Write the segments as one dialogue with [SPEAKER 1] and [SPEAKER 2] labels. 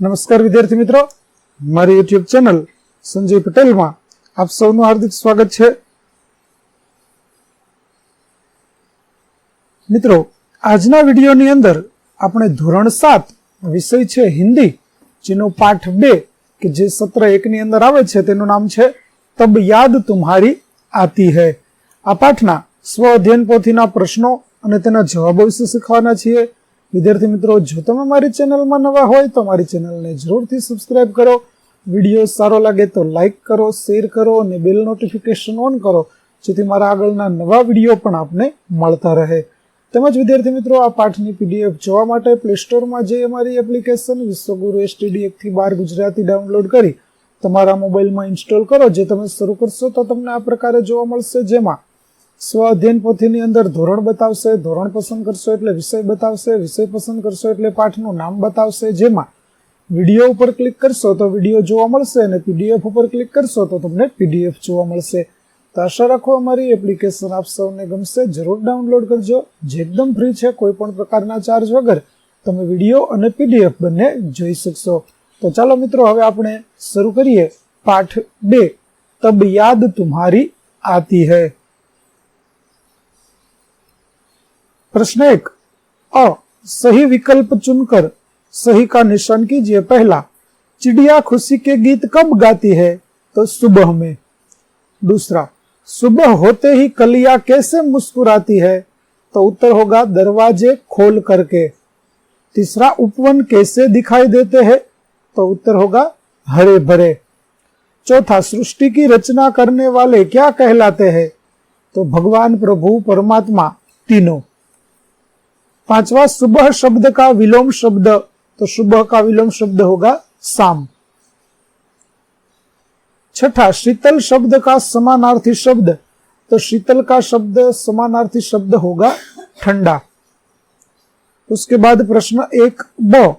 [SPEAKER 1] નમસ્કાર વિદ્યાર્થી મિત્રો, મારી યુટ્યુબ ચેનલ સંજય પટેલમાં આપ સૌનું હાર્દિક સ્વાગત છે। મિત્રો, આજના વિડીયોની અંદર આપણે ધોરણ 7 વિષય છે હિન્દી, જેનો પાઠ 2 કે જે સત્ર 1 ની અંદર આવે છે તેનું નામ છે તબ યાદ તુમ્હારી આતી હૈ। આ પાઠના સ્વ અધ્યયન પોથીના પ્રશ્નો અને તેના જવાબો વિશે શીખવાના છીએ। विद्यार्थी मित्रों, जो तमे मारी चेनल में नवा होय तो मारी चेनल ने जरूर थी सब्सक्राइब करो। विडियो सारो लगे तो लाइक करो, शेर करो और बेल नोटिफिकेशन ऑन करो, जेथी मारा आगळना नवा विडियो पण आपने मळता रहे। तेमज विद्यार्थी मित्रों, आ पाठनी पीडीएफ जोवा माटे प्ले स्टोर में जई अमारी एप्लिकेशन विश्वगुरु STD 1 થી 12 गुजराती डाउनलॉड करी तमारा मोबाइल में इंस्टॉल करो। जे तमे शरू करशो तो तमने आ प्रकारे जोवा मळशे, जेमां स्व अध्ययन पोथीनी अंदर धोरण बतावशे, धोरण पसंद करशो एटले विषय बतावशे, विषय पसंद करशो एटले पाठनुं नाम बतावशे। जेमां विडियो पर क्लिक करशो तो विडियो जोवा मळशे अने पीडीएफ पर क्लिक करशो तो तमने पीडीएफ जोवा मळशे। तो आशा राखो अमारी एप्लिकेशन आप सौने गमशे। जरूर डाउनलॉड करजो, जे एकदम फ्री छे, कोईपण प्रकारना चार्ज वगर तमे विडियो अने पीडीएफ बंने जोई शकशो। तो चालो मित्रों, हवे आपणे शरू करीए पाठ 2 तब याद तुम्हारी आती है। प्रश्न 1, अ सही विकल्प चुनकर सही का निशान कीजिए। पहला, चिड़िया खुशी के गीत कब गाती है? तो सुबह में। दूसरा, सुबह होते ही कलियां कैसे मुस्कुराती है? तो उत्तर होगा दरवाजे खोल करके। तीसरा, उपवन कैसे दिखाई देते हैं? तो उत्तर होगा हरे भरे। चौथा, सृष्टि की रचना करने वाले क्या कहलाते हैं? तो भगवान, प्रभु, परमात्मा, तीनों। पांचवा, सुबह शब्द का विलोम शब्द, तो सुबह का विलोम शब्द होगा शाम। छठा, शीतल शब्द का समानार्थी शब्द, तो शीतल का शब्द समानार्थी शब्द होगा ठंडा। उसके बाद प्रश्न 1 ब,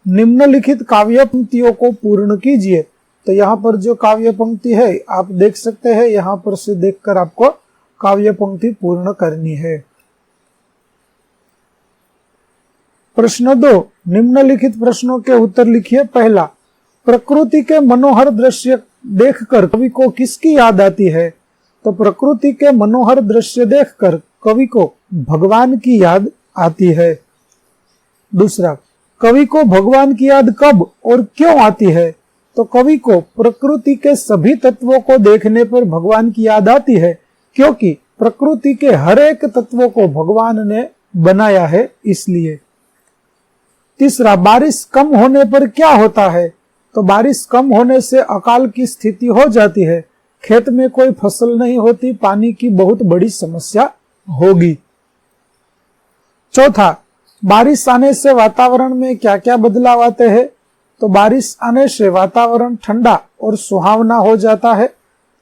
[SPEAKER 1] निम्नलिखित काव्य पंक्तियों को पूर्ण कीजिए। तो यहाँ पर जो काव्य पंक्ति है आप देख सकते हैं, यहाँ पर से देखकर आपको काव्य पंक्ति पूर्ण करनी है। प्रश्न 2, निम्नलिखित प्रश्नों के उत्तर लिखिए। पहला, प्रकृति के मनोहर दृश्य देखकर कवि को किसकी याद आती है? तो प्रकृति के मनोहर दृश्य देखकर कवि को भगवान की याद आती है। दूसरा, कवि को भगवान की याद कब और क्यों आती है? तो कवि को प्रकृति के सभी तत्वों को देखने पर भगवान की याद आती है, क्योंकि प्रकृति के हर एक तत्वों को भगवान ने बनाया है, इसलिए। तीसरा, बारिश कम होने पर क्या होता है? तो बारिश कम होने से अकाल की स्थिति हो जाती है, खेत में कोई फसल नहीं होती, पानी की बहुत बड़ी समस्या होगी। चौथा, बारिश आने से वातावरण में क्या क्या बदलाव आते हैं? तो बारिश आने से वातावरण ठंडा और सुहावना हो जाता है,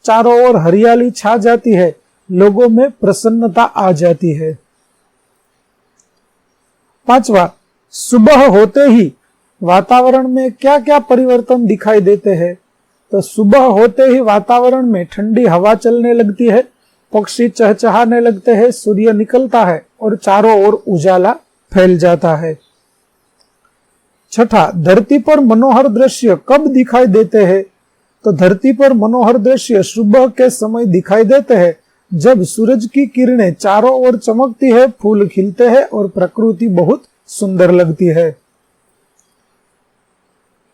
[SPEAKER 1] चारों ओर हरियाली छा जाती है, लोगों में प्रसन्नता आ जाती है। पांचवा, सुबह होते ही वातावरण में क्या क्या परिवर्तन दिखाई देते हैं? तो सुबह होते ही वातावरण में ठंडी हवा चलने लगती है, पक्षी चहचहाने लगते हैं, सूर्य निकलता है और चारों ओर उजाला फैल जाता है। छठा, धरती पर मनोहर दृश्य कब दिखाई देते हैं? तो धरती पर मनोहर दृश्य सुबह के समय दिखाई देते हैं, जब सूरज की किरणें चारों ओर चमकती है, फूल खिलते हैं और प्रकृति बहुत सुंदर लगती है।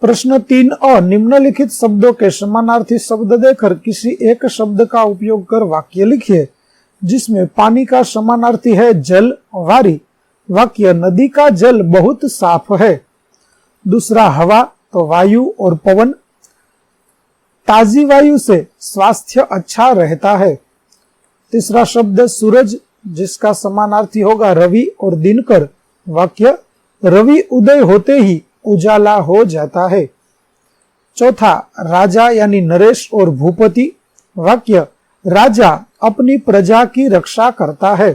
[SPEAKER 1] प्रश्न 3 अ, निम्नलिखित शब्दों के समानार्थी शब्द देकर किसी एक शब्द का उपयोग कर वाक्य लिखिए, जिसमें पानी का समानार्थी है जल वारी। वाक्य, नदी का जल बहुत साफ है। दूसरा, हवा, तो वायु और पवन। ताजी वायु से स्वास्थ्य अच्छा रहता है। तीसरा शब्द सूरज, जिसका समानार्थी होगा रवि और दिनकर। वाक्य, रवि उदय होते ही उजाला हो जाता है। चौथा, राजा यानी नरेश और भूपति। वाक्य, राजा अपनी प्रजा की रक्षा करता है।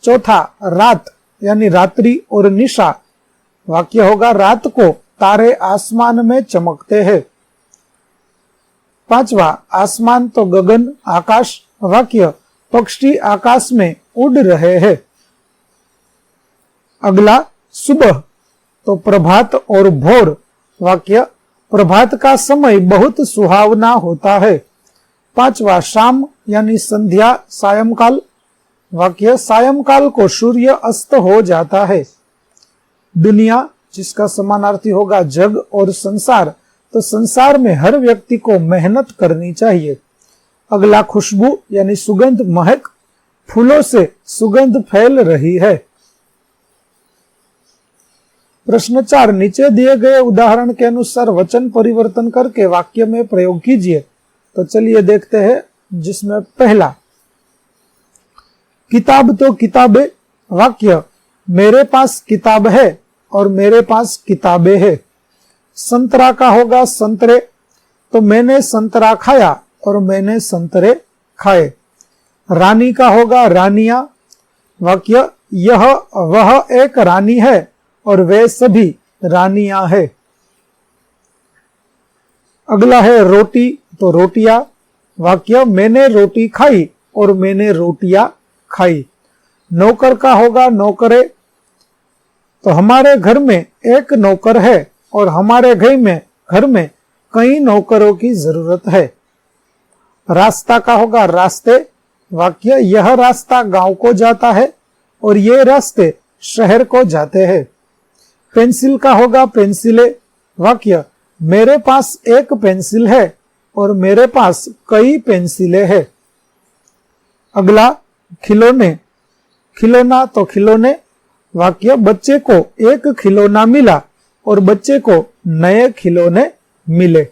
[SPEAKER 1] चौथा, रात यानी रात्रि और निशा। वाक्य होगा, रात को तारे आसमान में चमकते हैं। पांचवा, आसमान तो गगन, आकाश। वाक्य, पक्षी आकाश में उड़ रहे हैं। अगला, सुबह तो प्रभात और भोर वाक्य प्रभात का समय बहुत सुहावना होता है। 5वां शाम यानी संध्या सायंकाल, वाक्य सायंकाल को सूर्य अस्त हो जाता है। दुनिया जिसका समानार्थी होगा जग और संसार, तो संसार में हर व्यक्ति को मेहनत करनी चाहिए। अगला खुशबू यानी सुगंध महक, फूलों से सुगंध फैल रही है। प्रश्न 4, नीचे दिए गए उदाहरण के अनुसार वचन परिवर्तन करके वाक्य में प्रयोग कीजिए। तो चलिए देखते हैं, जिसमें पहला, किताब तो किताबें, वाक्य मेरे पास किताब है और मेरे पास किताबें हैं। संतरा का होगा संतरे, तो मैंने संतरा खाया और मैंने संतरे खाए। रानी का होगा रानियां, वाक्य यह वह एक रानी है और वे सभी रानियां हैं। अगला है रोटी, तो रोटियां, वाक्य मैंने रोटी खाई और मैंने रोटियां खाई। नौकर का होगा नौकरे, तो हमारे घर में एक नौकर है और हमारे घर में कई नौकरों की जरूरत है। रास्ता का होगा रास्ते, वाक्य यह रास्ता गांव को जाता है और ये रास्ते शहर को जाते हैं। पेंसिल का होगा पेंसिले, वाक्य मेरे पास एक पेंसिल है और मेरे पास कई पेंसिलें हैं। अगला खिलौने, खिलौना तो खिलौने, वाक्य बच्चे को एक खिलौना मिला और बच्चे को नए खिलौने मिले।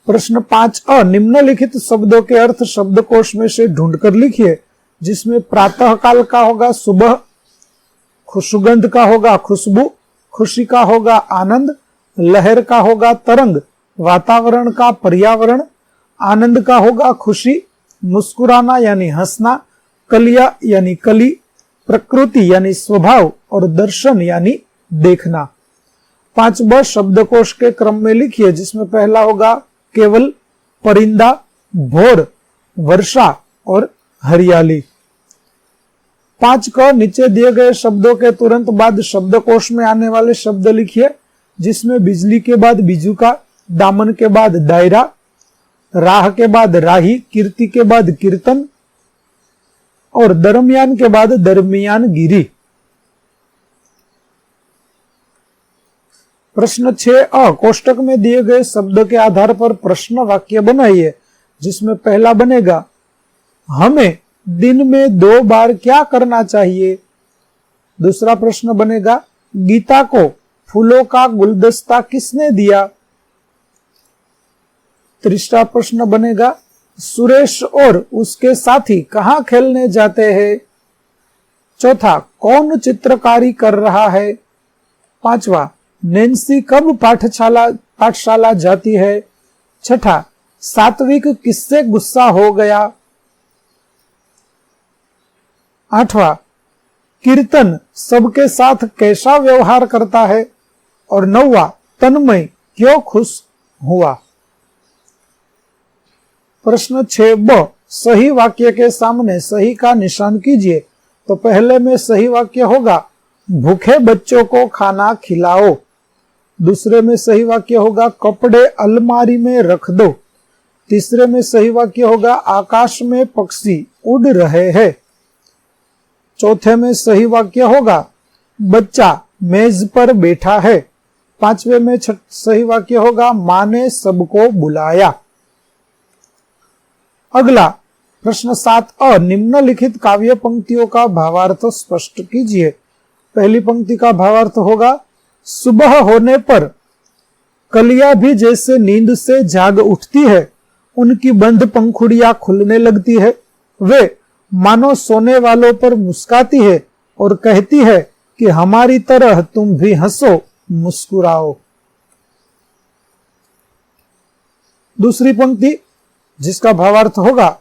[SPEAKER 1] प्रश्न 5 निम्नलिखित शब्दों के अर्थ शब्दकोश में से ढूंढकर लिखिए, जिसमें प्रातः काल का होगा सुबह, सुगंध का होगा खुशबू, खुशी का होगा आनंद, लहर का होगा तरंग, वातावरण का पर्यावरण, आनंद का होगा खुशी, मुस्कुराना यानी हंसना, कलिया यानी कली, प्रकृति यानी स्वभाव और दर्शन यानी देखना। 5 शब्दकोश के क्रम में लिखिए, जिसमें पहला होगा केवल, परिंदा, भोर, वर्षा और हरियाली। 5 नीचे दिए गए शब्दों के तुरंत बाद शब्दकोश में आने वाले शब्द लिखिए, जिसमें बिजली के बाद बिजुका, दामन के बाद दायरा, राह के बाद राही, कीर्ति के बाद कीर्तन और दरमियान के बाद दरमियान गिरी। प्रश्न 6 कोष्टक में दिए गए शब्द के आधार पर प्रश्न वाक्य बनाइए, जिसमें पहला बनेगा हमें दिन में 2 बार क्या करना चाहिए। दूसरा प्रश्न बनेगा गीता को फूलों का गुलदस्ता किसने दिया। तीसरा प्रश्न बनेगा सुरेश और उसके साथी कहाँ खेलने जाते हैं। चौथा कौन चित्रकारी कर रहा है। 5वां नैन्सी कब पाठशाला जाती है। 6ठा सात्विक किससे गुस्सा हो गया। 8वां कीर्तन सबके साथ कैसा व्यवहार करता है। और 9वां तन्मय क्यों खुश हुआ। प्रश्न 6ब सही वाक्य के सामने सही का निशान कीजिए। तो पहले में सही वाक्य होगा भूखे बच्चों को खाना खिलाओ। दूसरे में सही वाक्य होगा कपड़े अलमारी में रख दो। तीसरे में सही वाक्य होगा आकाश में पक्षी उड़ रहे हैं। चौथे में सही वाक्य होगा बच्चा मेज पर बैठा है। 5वें में सही वाक्य होगा मां ने सबको बुलाया। अगला प्रश्न 7 निम्नलिखित काव्य पंक्तियों का भावार्थ स्पष्ट कीजिए। पहली पंक्ति का भावार्थ होगा सुबह होने पर कलियां भी जैसे नींद से जाग उठती है, उनकी बंद पंखुड़ियां खुलने लगती है, वे मानो सोने वालों पर मुस्काती है और कहती है कि हमारी तरह तुम भी हंसो मुस्कुराओ। दूसरी पंक्ति जिसका भावार्थ होगा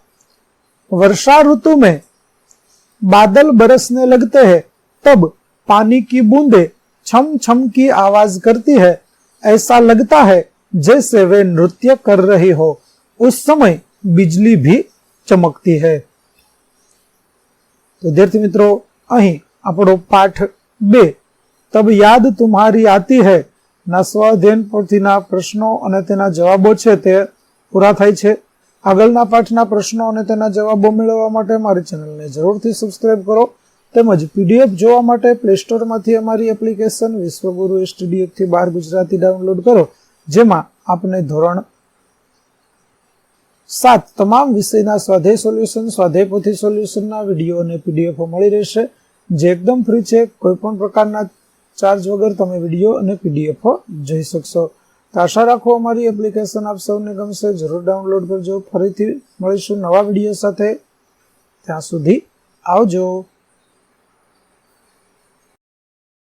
[SPEAKER 1] वर्षा ऋतु में बादल बरसने लगते हैं, तब पानी की बूंदें छम छम की आवाज करती है, ऐसा लगता है जैसे वे नृत्य कर रही हो। उस समय बिजली भी चमकती है। तो विद्यार्थी मित्रों, અહીં આપણો પાઠ 2 તબ યાદ તુમ્હારી આતી હૈ ના સ્વાધ્યાયન પોથીના પ્રશ્નો અને તેના જવાબો છે તે પૂરા થાય છે. આગળના પાઠના પ્રશ્નો અને તેના જવાબો મેળવવા માટે અમારી ચેનલને જરૂરથી સબસ્ક્રાઇબ કરો તેમજ પીડીએફ જોવા માટે પ્લે સ્ટોરમાંથી અમારી એપ્લિકેશન વિશ્વગુરુ STD1 થી 12 ગુજરાતી ડાઉનલોડ કરો, જેમાં આપને ધોરણ 7 તમામ વિષયના સ્વાધ્યાય સોલ્યુશન, સ્વાધ્યાય પોથી સોલ્યુશનના વિડીયો અને પીડીએફો મળી રહેશે, જે એકદમ ફ્રી છે. કોઈ પણ પ્રકારના ચાર્જ વગર તમે વિડીયો અને પીડીએફો જોઈ શકશો. તો આશા રાખો અમારી એપ્લિકેશન આપ સૌને ગમશે. જરૂર ડાઉનલોડ કરજો. ફરીથી મળીશું નવા વિડીયો સાથે. ત્યાં સુધી આવજો.